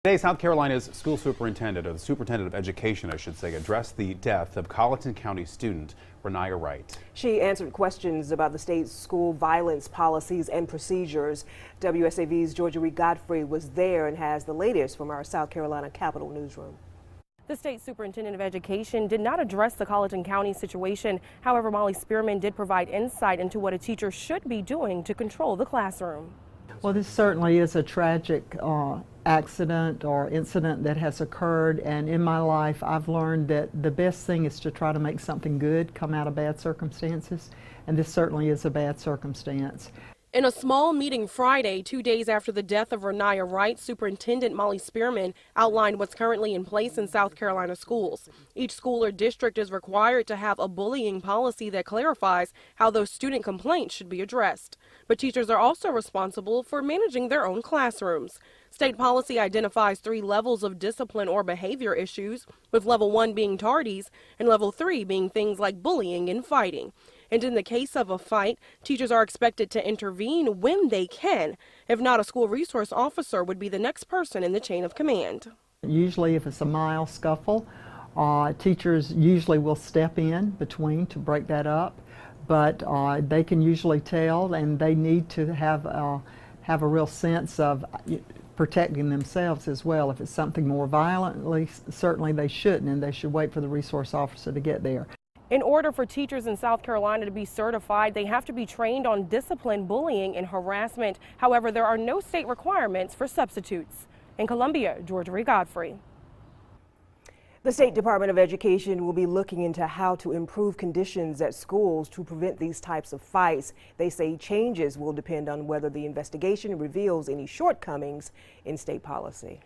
Today, South Carolina's school superintendent, or the superintendent of education, I should say, addressed the death of Colleton County student Renaya Wright. She answered questions about the state's school violence policies and procedures. WSAV's Georgia Reed Godfrey was there and has the latest from our South Carolina Capitol newsroom. The state superintendent of education did not address the Colleton County situation. However, Molly Spearman did provide insight into what a teacher should be doing to control the classroom. Well, this certainly is a tragic accident or incident that has occurred, and in my life I've learned that the best thing is to try to make something good come out of bad circumstances, and this certainly is a bad circumstance. In a small meeting Friday, 2 days after the death of Renaya Wright, Superintendent Molly Spearman outlined what's currently in place in South Carolina schools. Each school or district is required to have a bullying policy that clarifies how those student complaints should be addressed. But teachers are also responsible for managing their own classrooms. State policy identifies 3 levels of discipline or behavior issues, with level 1 being tardies and level 3 being things like bullying and fighting. And in the case of a fight, teachers are expected to intervene when they can. If not, a school resource officer would be the next person in the chain of command. Usually if it's a mild scuffle, teachers usually will step in between to break that up, but they can usually tell, and they need to have a real sense of protecting themselves as well. If it's something more violently, certainly they shouldn't, and they should wait for the resource officer to get there. In order for teachers in South Carolina to be certified, they have to be trained on discipline, bullying, and harassment. However, there are no state requirements for substitutes. In Columbia, Georgia Reed Godfrey. The State Department of Education will be looking into how to improve conditions at schools to prevent these types of fights. They say changes will depend on whether the investigation reveals any shortcomings in state policy.